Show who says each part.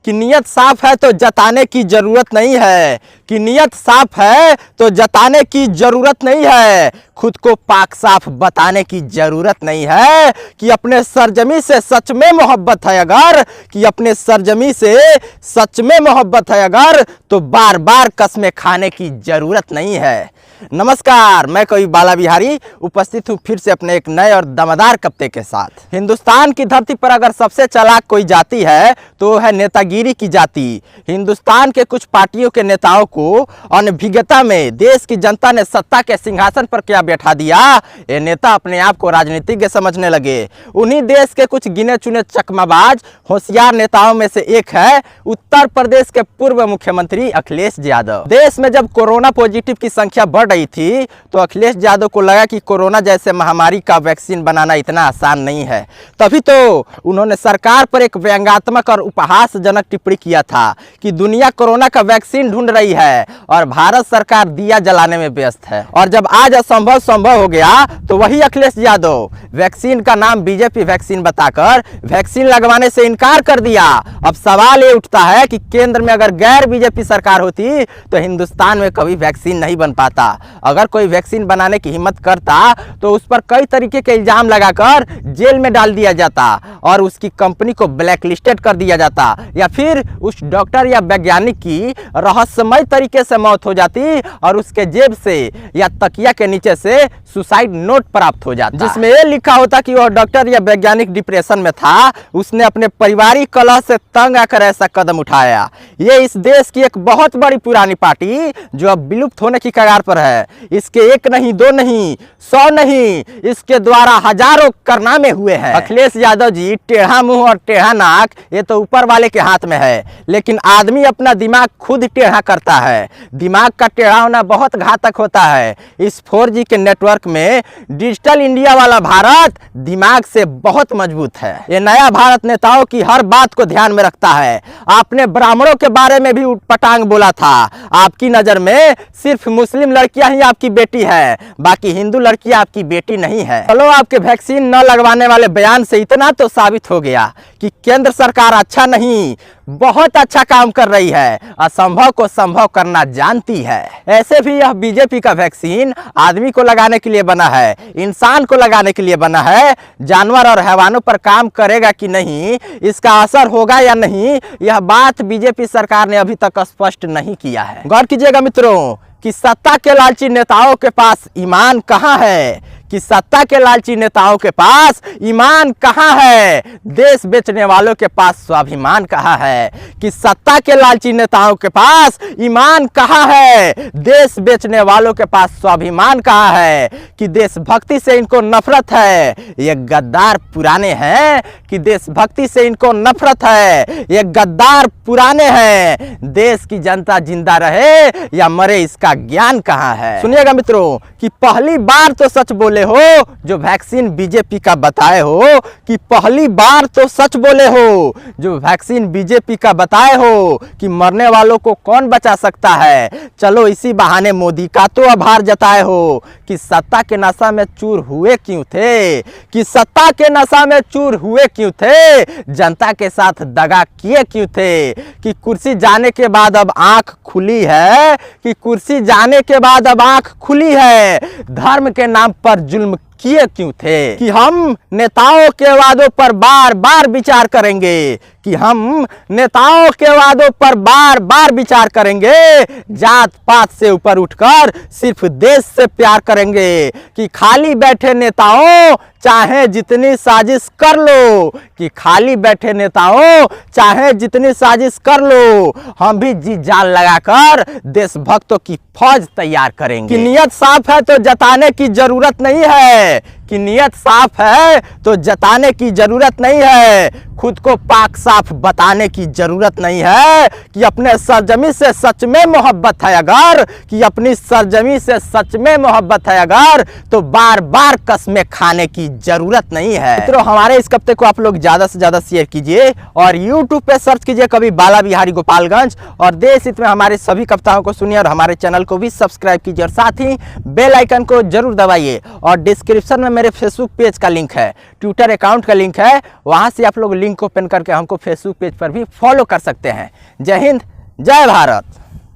Speaker 1: कि नियत साफ है तो जताने की जरूरत नहीं है, कि नियत साफ है तो जताने की जरूरत नहीं है, खुद को पाक साफ बताने की जरूरत नहीं है, कि अपने सरजमी से सच में मोहब्बत है अगर, कि अपने सरजमी से सच में मोहब्बत है अगर, तो बार बार कसमें खाने की जरूरत नहीं है। नमस्कार, मैं कवि बाला बिहारी उपस्थित हूँ फिर से अपने एक नए और दमदार कविता के साथ। हिंदुस्तान की धरती पर अगर सबसे चालाक कोई जाति है तो वो है नेतागिरी की जाति। हिंदुस्तान के कुछ पार्टियों के नेताओं को अनभिज्ञता में देश की जनता ने सत्ता के सिंहासन पर क्या बैठा दिया, ये नेता अपने आप को राजनीतिज्ञ समझने लगे। उन्हीं देश के कुछ गिने चुने चकमाबाज होशियार नेताओं में से एक है उत्तर प्रदेश के पूर्व मुख्यमंत्री अखिलेश यादव। देश में जब कोरोना पॉजिटिव की संख्या बढ़ रही थी तो अखिलेश यादव को लगा कि कोरोना जैसे महामारी का वैक्सीन बनाना इतना आसान नहीं है। तभी तो उन्होंने सरकार पर एक व्यंग्यात्मक और उपहासजनक टिप्पणी किया था कि दुनिया कोरोना का वैक्सीन ढूंढ रही है और भारत सरकार दिया जलाने में व्यस्त है। और जब आज असंभव संभव हो गया तो वही अखिलेश यादव वैक्सीन का नाम बीजेपी वैक्सीन बताकर वैक्सीन लगवाने से इनकार कर दिया। अब सवाल ये उठता है कि केंद्र में अगर गैर बीजेपी सरकार होती तो हिंदुस्तान में कभी वैक्सीन नहीं बन पाता। अगर कोई वैक्सीन बनाने की हिम्मत करता तो उस पर कई तरीके के इल्जाम लगाकर जेल में डाल दिया जाता और उसकी कंपनी को ब्लैकलिस्टेड कर दिया जाता, या फिर उस डॉक्टर या वैज्ञानिक की रहस्यमय तरीके से मौत हो जाती और उसके जेब से या तकिया के नीचे से सुसाइड नोट प्राप्त हो जाता जिसमें यह लिखा होता कि वह डॉक्टर या वैज्ञानिक डिप्रेशन में था, उसने अपने पारिवारिक कलह से तंग आकर ऐसा कदम उठाया। ये इस देश की एक बहुत बड़ी पुरानी पार्टी जो अब विलुप्त होने की कगार पर है। इसके एक नहीं, दो नहीं, 100 नहीं, इसके द्वारा हजारों कारनामे हुए हैं। अखिलेश यादव जी टेढ़ा मुंह और टेढ़ा नाक ये तो ऊपर वाले के हाथ में है, लेकिन आदमी अपना दिमाग खुद टेढ़ा करता है। दिमाग का टेढ़ा होना बहुत घातक होता है। इस 4G के नेटवर्क में डिजिटल इंडिया वाला भारत दिमाग से बहुत मजबूत है। ये नया भारत नेताओं की हर बात को ध्यान में रखता है। आपने ब्राह्मणों के बारे में भी उटपटांग बोला था। आपकी नजर में सिर्फ मुस्लिम लड़कियां ही आपकी बेटी है, बाकी हिंदू लड़कियां आपकी बेटी नहीं है। चलो, आपके वैक्सीन न लगवाने वाले बयान से इतना तो साबित हो गया कि केंद्र सरकार अच्छा नहीं बहुत अच्छा काम कर रही है, असंभव को संभव करना जानती है। ऐसे भी यह बीजेपी का वैक्सीन आदमी को लगाने के लिए बना है, इंसान को लगाने के लिए बना है। जानवर और हैवानों पर काम करेगा कि नहीं, इसका असर होगा या नहीं, यह बात बीजेपी सरकार ने अभी तक स्पष्ट नहीं किया है। गौर कीजिएगा मित्रों कि सत्ता के लालची नेताओं के पास ईमान कहाँ है, कि सत्ता के लालची नेताओं के पास ईमान कहाँ है, देश बेचने वालों के पास स्वाभिमान कहाँ है। कि सत्ता के लालची नेताओं के पास ईमान कहाँ है, देश बेचने वालों के पास स्वाभिमान कहाँ है। कि देशभक्ति से इनको नफरत है, ये गद्दार पुराने हैं। कि देशभक्ति से इनको नफरत है, ये गद्दार पुराने हैं। देश की जनता जिंदा रहे या मरे इसका ज्ञान कहाँ है। सुनिएगा मित्रों कि पहली बार तो सच बोले हो जो वैक्सीन बीजेपी का बताए हो, कि पहली बार तो सच बोले हो जो वैक्सीन बीजेपी का बताए हो, कि मरने वालों को कौन बचा सकता है। चलो इसी बहाने मोदी का तो आभार जताए हो। कि सत्ता के नशा में चूर हुए क्यों थे, कि सत्ता के नशा में चूर हुए क्यों थे, जनता के साथ दगा किए क्यों थे। कि कुर्सी जाने के बाद अब आंख खुली है, कि कुर्सी जाने के बाद अब आंख खुली है, धर्म के नाम पर जुल्म किए क्यों थे। कि हम नेताओं के वादों पर बार बार विचार करेंगे, कि हम नेताओं के वादों पर बार बार विचार करेंगे, जात पात से ऊपर उठकर सिर्फ देश से प्यार करेंगे। कि खाली बैठे नेताओं चाहे जितनी साजिश कर लो, कि खाली बैठे नेताओं चाहे जितनी साजिश कर लो, हम भी जी जान लगाकर देशभक्तों की फौज तैयार करेंगे। कि नियत साफ है तो जताने की जरूरत नहीं है, कि नियत साफ है तो जताने की जरूरत नहीं है, खुद को पाक साफ बताने की जरूरत नहीं है। कि अपने सरजमी से सच में मोहब्बत है अगर, कि अपनी सरजमी से सच में मोहब्बत है अगर, तो बार बार कसमें खाने की जरूरत नहीं है। मित्रों, हमारे इस कविता को आप लोग ज्यादा से ज्यादा शेयर कीजिए और YouTube पे सर्च कीजिए कवि बाला बिहारी गोपालगंज, और देश हित में हमारे सभी कविताओं को सुनिए और हमारे चैनल को भी सब्सक्राइब कीजिए और साथ ही बेल आइकन को जरूर दबाइए। और डिस्क्रिप्शन में मेरे फेसबुक पेज का लिंक है, ट्विटर अकाउंट का लिंक है, वहाँ से आप लोग लिंक ओपन करके हमको फेसबुक पेज पर भी फॉलो कर सकते हैं। जय हिंद, जय भारत।